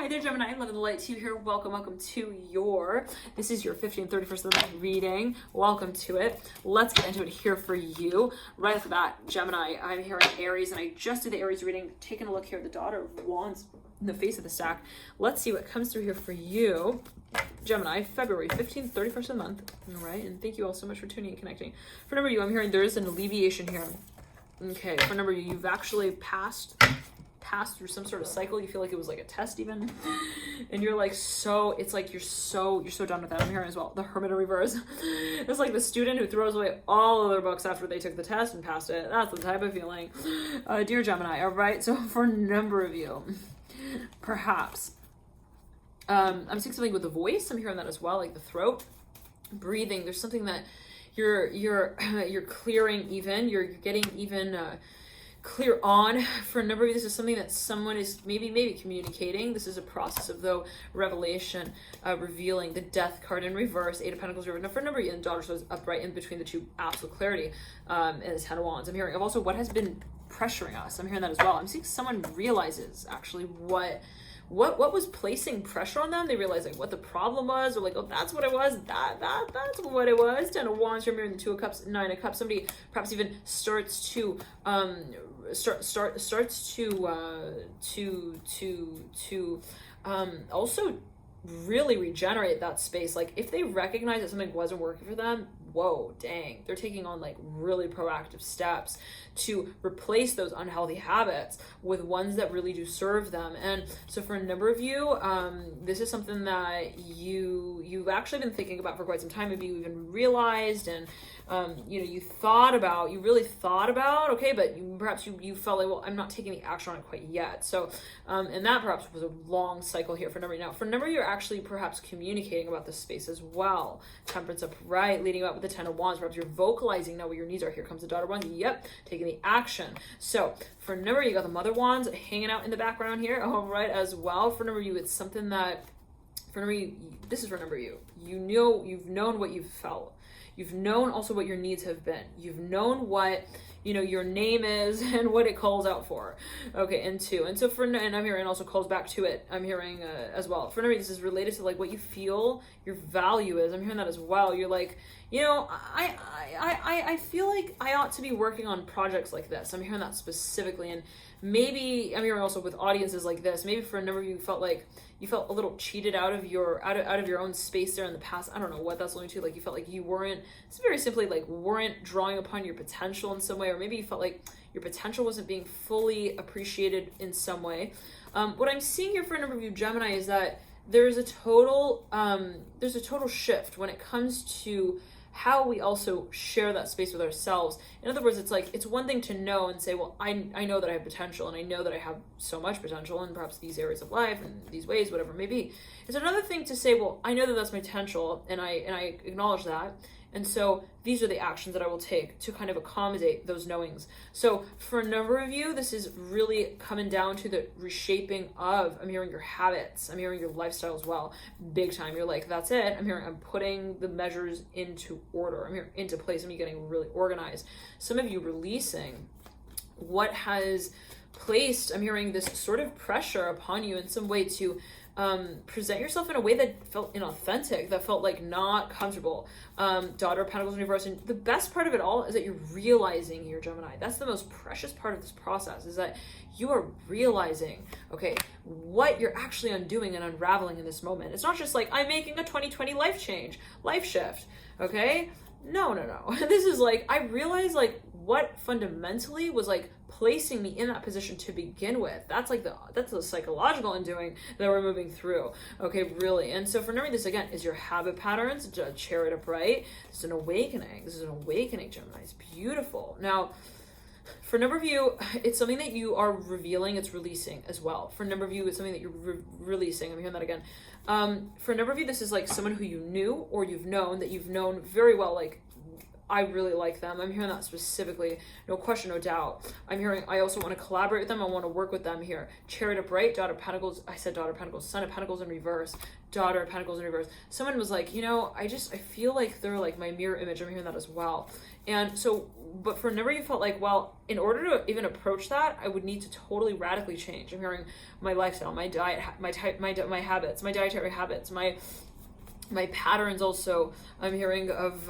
Hi there, Gemini. Love and light to you here. Welcome to this is your 50th and 31st of the month reading. Welcome to it. Let's get into it here for you. Right off the bat, Gemini, I'm here in Aries, and I just did the Aries reading. Taking a look here at the Daughter of Wands in the face of the stack. Let's see what comes through here for you. Gemini, February 15th, 31st of the month. All right, and thank you all so much for tuning and connecting. For number you, I'm hearing there is an alleviation here. Okay, for number you, you've actually passed through some sort of cycle. You feel like it was like a test even, and you're like, so it's like you're so done with that. I'm hearing as well the Hermit in reverse. It's like the student who throws away all of their books after they took the test and passed it. That's the type of feeling, dear Gemini. All right, so for a number of you, perhaps I'm seeing something with the voice. I'm hearing that as well, like the throat, breathing. There's something that you're clearing, even you're getting even clear on. For a number of you, this is something that someone is maybe communicating. This is a process of, though, revelation, revealing. The Death card in reverse, Eight of Pentacles reversed. Now, for a number of you, the Daughter shows upright in between the two, absolute clarity, and the Ten of Wands. I'm hearing of also what has been pressuring us. I'm hearing that as well. I'm seeing someone realizes actually what was placing pressure on them. They realize like what the problem was, or like, oh, that's what it was. That's what it was. Ten of Wands, you're mirroring the Two of Cups, Nine of Cups. Somebody perhaps even starts to also really regenerate that space. Like if they recognize that something wasn't working for them, whoa, dang, they're taking on like really proactive steps to replace those unhealthy habits with ones that really do serve them. And so for a number of you, this is something that you've actually been thinking about for quite some time. Maybe you even realized, and you really thought about, okay, but perhaps you felt like, well, I'm not taking the action on it quite yet. So and that perhaps was a long cycle here for a number. Now for a number, you're actually perhaps communicating about this space as well. Temperance upright, leading up with the Ten of Wands. Perhaps you're vocalizing now what your needs are. Here comes the Daughter of Wands. Yep, taking the action. So for a number, you got the Mother Wands hanging out in the background here. All right, as well. For a number of you, it's something that, for a number of you, this is for a number of you. You've known what you've felt. You've known also what your needs have been. You've known what, your name is and what it calls out for. Okay, and so and I'm hearing also calls back to it. I'm hearing as well. For another, this is related to like what you feel your value is. I'm hearing that as well. You're like, I feel like I ought to be working on projects like this. I'm hearing that specifically. And maybe I'm hearing also with audiences like this, maybe for a number of you felt like you felt a little cheated out of your own space there in the past. I don't know what that's alluding to. Like you felt like you weren't, it's very simply like weren't drawing upon your potential in some way, or maybe you felt like your potential wasn't being fully appreciated in some way. What I'm seeing here for a number of you, Gemini, is that there's a total shift when it comes to how we also share that space with ourselves. In other words, it's like, it's one thing to know and say, well, I know that I have potential, and I know that I have so much potential in perhaps these areas of life and these ways, whatever it may be. It's another thing to say, well, I know that that's my potential, and I acknowledge that. And so these are the actions that I will take to kind of accommodate those knowings. So for a number of you, this is really coming down to the reshaping of, I'm hearing your habits, I'm hearing your lifestyle as well, big time. You're like, that's it. I'm putting the measures into order. I'm here into place. I'm getting really organized. Some of you releasing what has placed, I'm hearing this sort of pressure upon you in some way to present yourself in a way that felt inauthentic, that felt like not comfortable. Daughter of Pentacles in reverse. And the best part of it all is that you're realizing here, Gemini. That's the most precious part of this process, is that you are realizing, okay, what you're actually undoing and unraveling in this moment. It's not just like, I'm making a 2020 life shift, okay? No. This is like, I realized like what fundamentally was like placing me in that position to begin with. That's the psychological undoing that we're moving through. Okay, really. And so for number, this again is your habit patterns, Chariot upright. This is an awakening. Gemini. It's beautiful. Now, for a number of you, it's something that you are revealing, it's releasing as well. For a number of you, it's something that you're releasing. I'm hearing that again. For a number of you, this is like someone who you knew or you've known very well, like I really like them. I'm hearing that specifically. No question, no doubt. I'm hearing I also want to collaborate with them. I want to work with them here. Chariot upright, Daughter of Pentacles. I said Daughter of Pentacles. Son of Pentacles in reverse. Daughter of Pentacles in reverse. Someone was like, you know, I feel like they're like my mirror image. I'm hearing that as well. And so, but for a number you felt like, well, in order to even approach that, I would need to totally radically change. I'm hearing my lifestyle, my diet, my habits, my dietary habits, my patterns also. I'm hearing of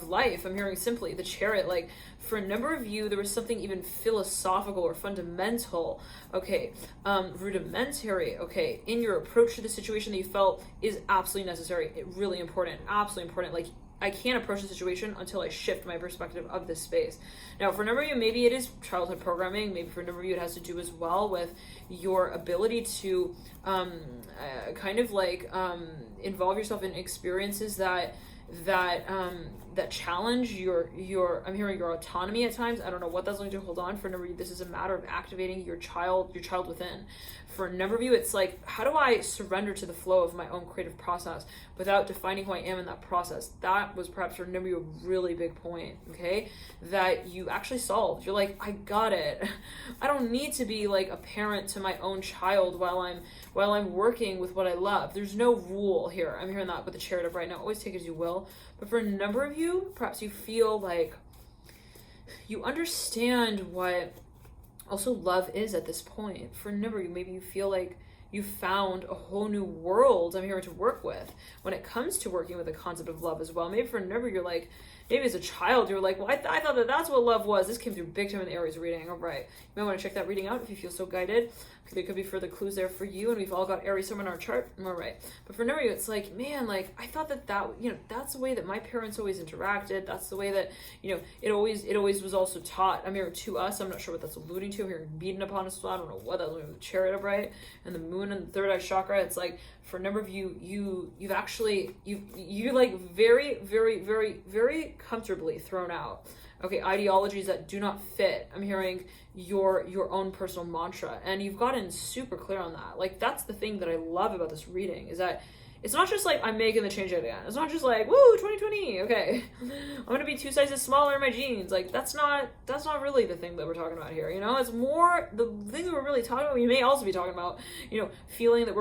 life. I'm hearing simply the Chariot. Like for a number of you, there was something even philosophical or fundamental, okay, rudimentary, okay, in your approach to the situation that you felt is absolutely necessary, really important, absolutely important. Like I can't approach the situation until I shift my perspective of this space. Now, for a number of you, maybe it is childhood programming. Maybe for a number of you, it has to do as well with your ability to involve yourself in experiences that challenge your I'm hearing your autonomy at times. I don't know what that's going to hold on. For a number of you, this is a matter of activating your child within. For a number of you, it's like, how do I surrender to the flow of my own creative process without defining who I am in that process? That was perhaps for a number of you a really big point, okay, that you actually solved. You're like, I got it. I don't need to be like a parent to my own child while I'm working with what I love. There's no rule here. I'm hearing that with the Chariot right now. Always take it as you will. But for a number of you, perhaps you feel like you understand what also love is at this point. For a number of you, maybe you feel like you found a whole new world I'm here to work with when it comes to working with the concept of love as well. Maybe for a number, you're like, maybe as a child, you're like, well, I thought that's what love was. This came through big time in the Aries reading. All right. You might want to check that reading out if you feel so guided. There could be further clues there for you, and we've all got Aries somewhere in our chart. All right. But for a number of you, it's like, man, like, I thought that, that's the way that my parents always interacted. That's the way that, it always was also taught. I'm hearing to us. I'm not sure what that's alluding to. I'm hearing beaten upon us. I don't know what that's alluding to. The Chariot upright and the moon and the third eye chakra. It's like, for a number of you, you've actually, you're like very, very, very, very comfortably thrown out, okay, ideologies that do not fit. I'm hearing your own personal mantra, and you've gotten super clear on that. Like, that's the thing that I love about this reading, is that it's not just like I'm making the change again. It's not just like, woo, 2020, okay, I'm gonna be 2 sizes smaller in my jeans. Like, that's not really the thing that we're talking about here. It's more the thing that we're really talking about. We may also be talking about, feeling that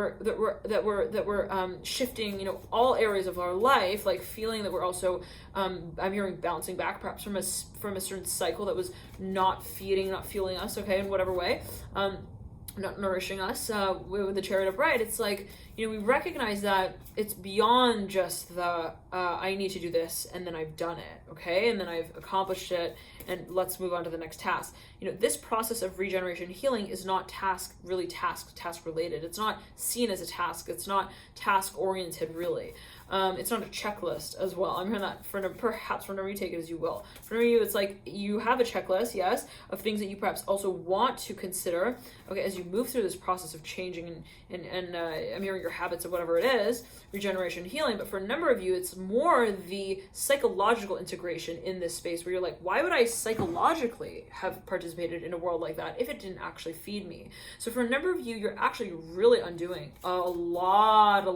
we're shifting, all areas of our life, like feeling that we're also, I'm hearing bouncing back perhaps from a certain cycle that was not fueling us, okay, in whatever way, not nourishing us, with the Chariot upright. It's like, we recognize that it's beyond just the I need to do this and then I've done it, okay, and then I've accomplished it and let's move on to the next task. This process of regeneration and healing is not task related. It's not seen as a task. It's not task oriented, really. It's not a checklist as well. I'm hearing that perhaps whenever you take it as you will. For you, it's like you have a checklist, yes, of things that you perhaps also want to consider, okay, as you move through this process of changing and I'm hearing your habits of whatever it is, regeneration, healing. But for a number of you, it's more the psychological integration in this space where you're like, why would I psychologically have participated in a world like that if it didn't actually feed me? So for a number of you, you're actually really undoing a lot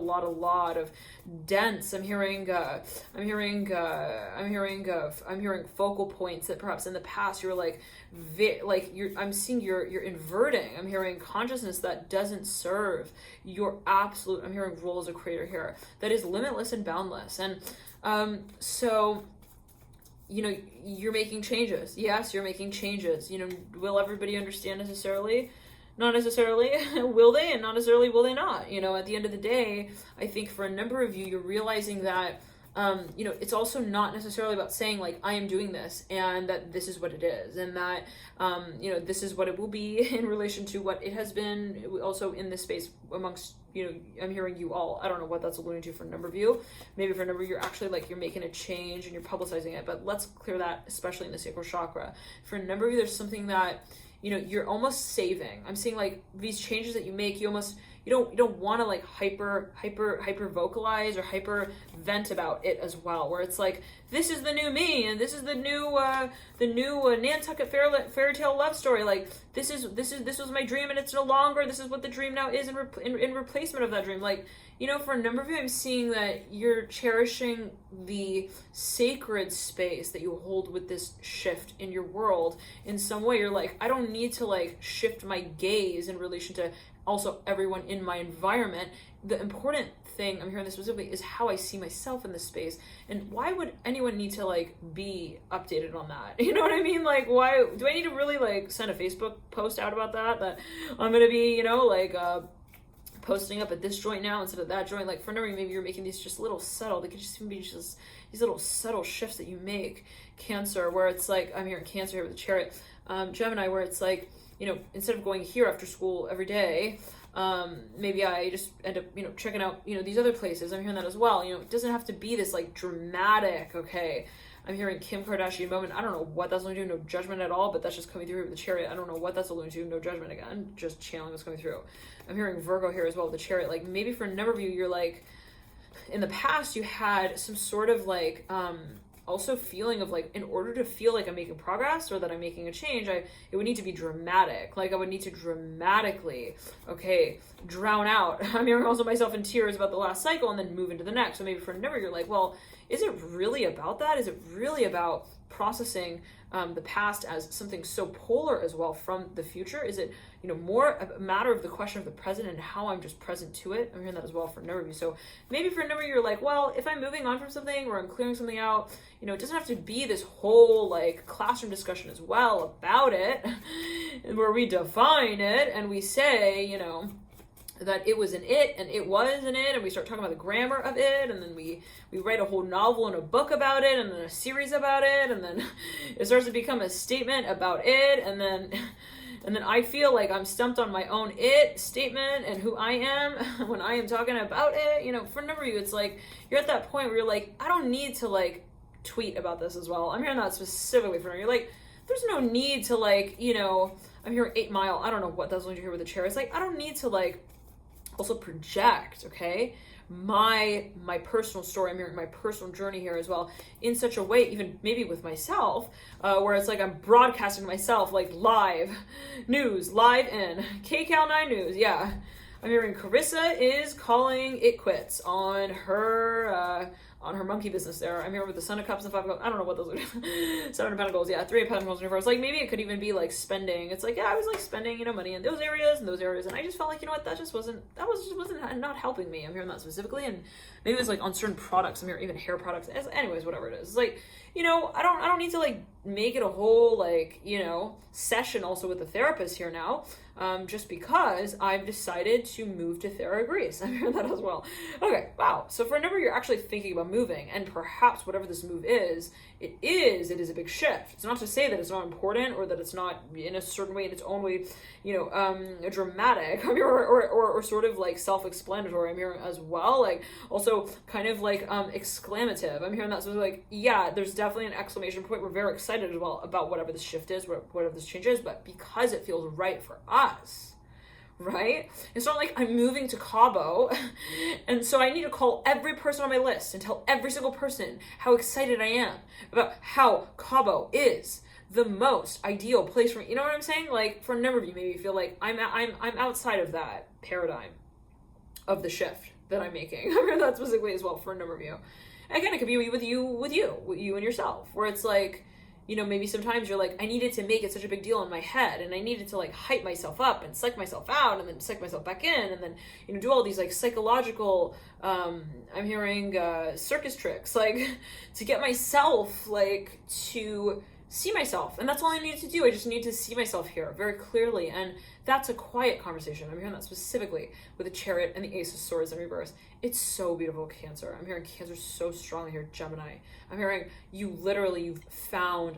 of dense. I'm hearing focal points that perhaps in the past you were like, I'm seeing you're inverting. I'm hearing consciousness that doesn't serve your absolute, I'm hearing role as a creator here that is limitless and boundless. And so you're making changes. Yes, you're making changes. Will everybody understand necessarily? Not necessarily. Will they? And not necessarily will they not? At the end of the day, I think for a number of you, you're realizing that it's also not necessarily about saying like, I am doing this and that this is what it is, and that, this is what it will be in relation to what it has been also in this space amongst, I'm hearing you all. I don't know what that's alluding to for a number of you. Maybe for a number of you, you're actually like, you're making a change and you're publicizing it, but let's clear that, especially in the sacral chakra. For a number of you, there's something that, you're almost saving. I'm seeing like these changes that you make, you you don't want to like hyper vocalize or hyper vent about it as well, where it's like, this is the new me, and this is the new Nantucket fairy tale love story. Like, this was my dream, and it's no longer. This is what the dream now is in replacement of that dream. Like, you know, for a number of you, I'm seeing that you're cherishing the sacred space that you hold with this shift in your world. In some way, you're like, I don't need to like shift my gaze in relation to also everyone in my environment. The important thing, I'm hearing this specifically, is how I see myself in this space. And why would anyone need to like be updated on that? You know what I mean? Like, why do I need to really like send a Facebook post out about that I'm gonna be, you know, like posting up at this joint now instead of that joint? Like, for no reason, maybe you're making these just little subtle, they could just be just these little subtle shifts that you make. Cancer, where it's like, I'm hearing Cancer here with the Chariot. Gemini, where it's like, you know, instead of going here after school every day, maybe I just end up, you know, checking out, you know, these other places. I'm hearing that as well. You know, it doesn't have to be this like dramatic, okay, I'm hearing Kim Kardashian moment. I don't know what that's alluding to, no judgment at all, but that's just coming through here with the Chariot. I don't know what that's alluding to, no judgment again, just channeling what's coming through. I'm hearing Virgo here as well with the Chariot. Like, maybe for a number of you, you're like, in the past, you had some sort of like, also feeling of like, in order to feel like I'm making progress or that I'm making a change, it would need to be dramatic. Like, I would need to dramatically, okay, drown out. I'm hearing also myself in tears about the last cycle and then move into the next. So maybe for a number, you're like, well, is it really about that? Is it really about processing the past as something so polar as well from the future? Is it, you know, more a matter of the question of the present and how I'm just present to it? I'm hearing that as well for a number of you. So maybe for a number of you, you're like, well, if I'm moving on from something or I'm clearing something out, you know, it doesn't have to be this whole like classroom discussion as well about it, where we define it and we say, you know, that it was an it and it was an it, and we start talking about the grammar of it, and then we write a whole novel and a book about it, and then a series about it, and then it starts to become a statement about it, and then I feel like I'm stumped on my own it statement and who I am when I am talking about it. You know, for a number of you, it's like you're at that point where you're like, I don't need to like tweet about this as well. I'm hearing that specifically for you're like, there's no need to like, you know, I'm hearing 8 Mile. I don't know what that's going to hear with the chair. It's like, I don't need to like also project, okay, my personal story. I'm hearing my personal journey here as well in such a way, even maybe with myself, where it's like I'm broadcasting myself like live news, live in KCAL 9 News. Yeah, I'm hearing Carissa is calling it quits on her monkey business there. I'm here with the Son of Cups and 5 of Cups. I don't know what those are. 7 of Pentacles, yeah, 3 of Pentacles in reverse. Like, maybe it could even be like spending. It's like, yeah, I was like spending, you know, money in those areas and those areas, and I just felt like, you know what, that wasn't not helping me. I'm hearing that specifically, and maybe it was like on certain products. I'm hearing even hair products. Anyways, whatever it is. It's like, you know, I don't need to like make it a whole like, you know, session also with the therapist here now. Just because I've decided to move to Thera, Greece. I'm hearing that as well. Okay, wow. So for a number, you're actually thinking about moving, and perhaps whatever this move is, it is a big shift. It's not to say that it's not important or that it's not in a certain way, in its own way, you know, dramatic, or sort of like self-explanatory. I'm hearing as well, like also kind of like exclamative. I'm hearing that, so like, yeah, there's definitely an exclamation point. We're very excited as well about whatever this shift is, whatever this change is, but because it feels right for us, right? It's not like I'm moving to Cabo and so I need to call every person on my list and tell every single person how excited I am about how Cabo is the most ideal place for me. You know what I'm saying? Like, for a number of you, maybe you feel like I'm outside of that paradigm of the shift that I'm making. I heard that specifically as well for a number of you. Again, it could be with you and yourself, where it's like, you know, maybe sometimes you're like, I needed to make it such a big deal in my head, and I needed to like hype myself up and psych myself out and then psych myself back in, and then, you know, do all these like psychological, I'm hearing circus tricks, like to get myself like to see myself. And that's all I needed to do. I just need to see myself here very clearly. And that's a quiet conversation. I'm hearing that specifically with the Chariot and the Ace of Swords in reverse. It's so beautiful, Cancer. I'm hearing Cancer so strongly here, Gemini. I'm hearing you've found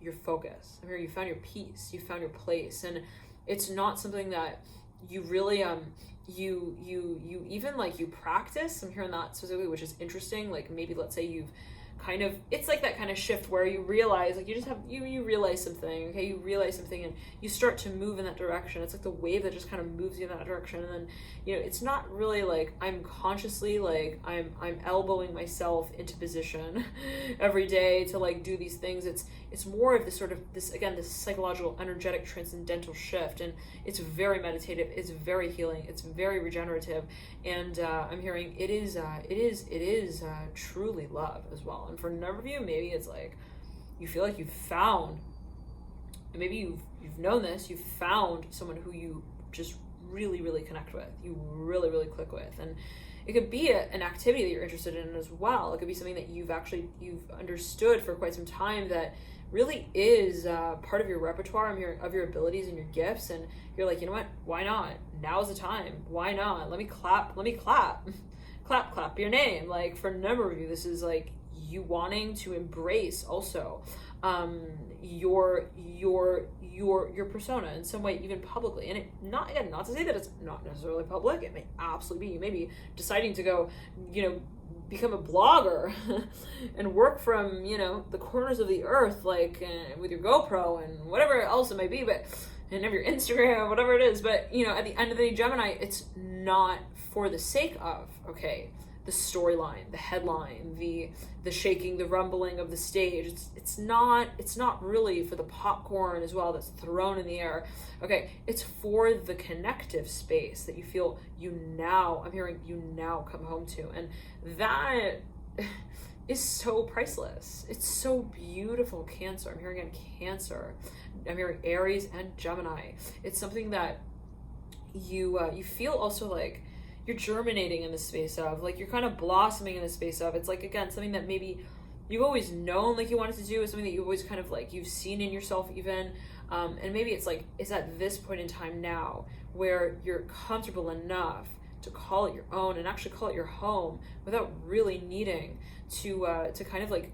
your focus. I'm hearing you found your peace. You found your place. And it's not something that you really, you even like you practice. I'm hearing that specifically, which is interesting. Like, maybe let's say you've kind of, it's like that kind of shift where you realize, like, you just have, you realize something, okay, you realize something and you start to move in that direction. It's like the wave that just kind of moves you in that direction. And then, you know, it's not really like I'm consciously, like, I'm elbowing myself into position every day to like do these things. It's more of this sort of, this, again, this psychological, energetic, transcendental shift. And it's very meditative, it's very healing, it's very regenerative. And I'm hearing it is truly love as well. And for a number of you, maybe it's like you feel like you've found, and maybe you've known this, you've found someone who you just really, really connect with, you really, really click with. And it could be an activity that you're interested in as well. It could be something that you've understood for quite some time that really is part of your repertoire, of your abilities and your gifts. And you're like, you know what, why not? Now's the time. Why not? Let me clap clap your name. Like, for a number of you, this is like you wanting to embrace also your persona in some way, even publicly. And it not to say that it's not necessarily public. It may absolutely be. You may be deciding to go, you know, become a blogger and work from, you know, the corners of the earth, like with your GoPro and whatever else it may be, but and have your Instagram, whatever it is. But, you know, at the end of the day, Gemini, it's not for the sake of, okay, the storyline, the headline, the shaking, the rumbling of the stage. It's not really for the popcorn as well that's thrown in the air. Okay, it's for the connective space that you feel I'm hearing you now come home to. And that is so priceless. It's so beautiful, Cancer. I'm hearing again, Cancer. I'm hearing Aries and Gemini. It's something that you feel also like you're germinating in the space of, like, you're kind of blossoming in the space of. It's like, again, something that maybe you've always known like you wanted to do, is something that you've always kind of like you've seen in yourself even, and maybe it's like, it's at this point in time now where you're comfortable enough to call it your own and actually call it your home without really needing to kind of like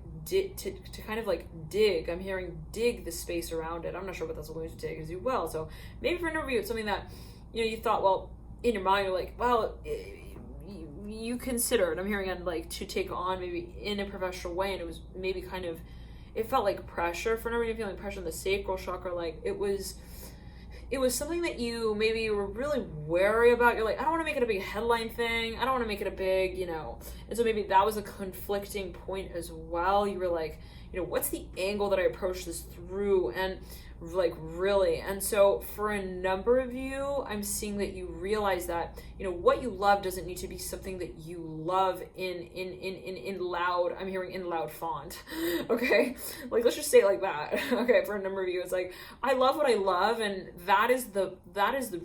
dig. I'm hearing dig the space around it. I'm not sure what that's going to take as you well. So maybe for a number of you, it's something that, you know, you thought, well, in your mind, you're like, well, you considered, I'm hearing, like, to take on maybe in a professional way, and it was maybe kind of, it felt like pressure for a number of you, feeling pressure in the sacral chakra. Like, it was something that you maybe were really wary about. You're like, I don't want to make it a big headline thing. I don't want to make it a big, you know. And so maybe that was a conflicting point as well. You were like, you know, what's the angle that I approach this through? And like, really. And so for a number of you, I'm seeing that you realize that, you know, what you love doesn't need to be something that you love in loud, I'm hearing in loud font. Okay, like, let's just say it like that. Okay, for a number of you, it's like, I love what I love, and that is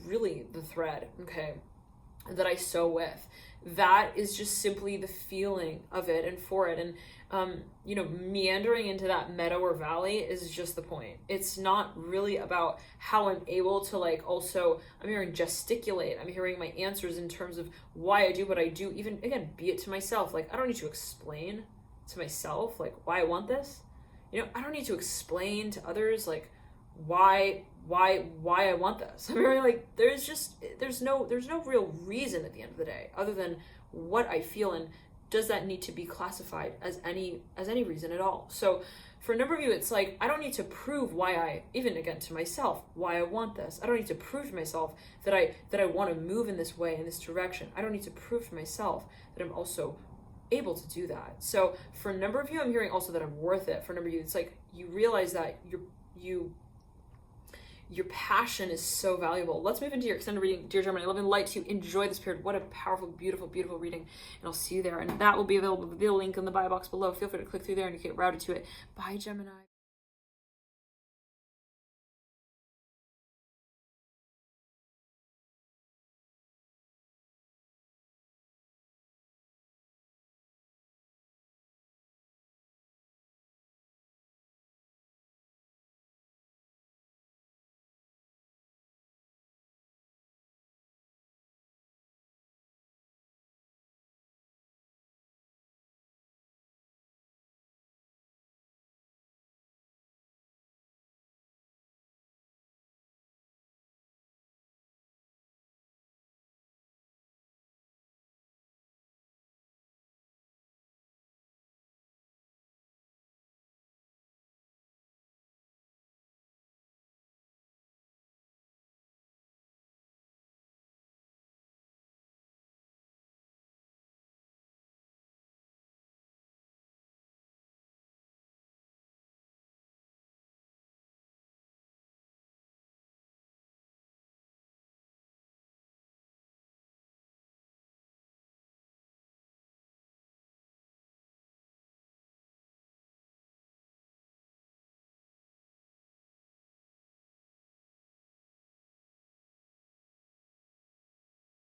really the thread, okay, that I sew with. That is just simply the feeling of it and for it. And you know, meandering into that meadow or valley is just the point. It's not really about how I'm able to, like, also, I'm hearing gesticulate. I'm hearing my answers in terms of why I do what I do, even, again, be it to myself. Like, I don't need to explain to myself, like, why I want this. You know, I don't need to explain to others, like, why I want this. I'm hearing, like, there's no real reason at the end of the day other than what I feel, and does that need to be classified as any reason at all? So for a number of you, it's like, I don't need to prove why I, even again to myself, why I want this. I don't need to prove to myself that I want to move in this way, in this direction. I don't need to prove to myself that I'm also able to do that. So for a number of you, I'm hearing also that I'm worth it. For a number of you, it's like you realize that your passion is so valuable. Let's move into your extended reading, dear Gemini. Love and light to you. Enjoy this period. What a powerful, beautiful, beautiful reading. And I'll see you there. And that will be available via the link in the bio box below. Feel free to click through there and you get routed to it. Bye, Gemini.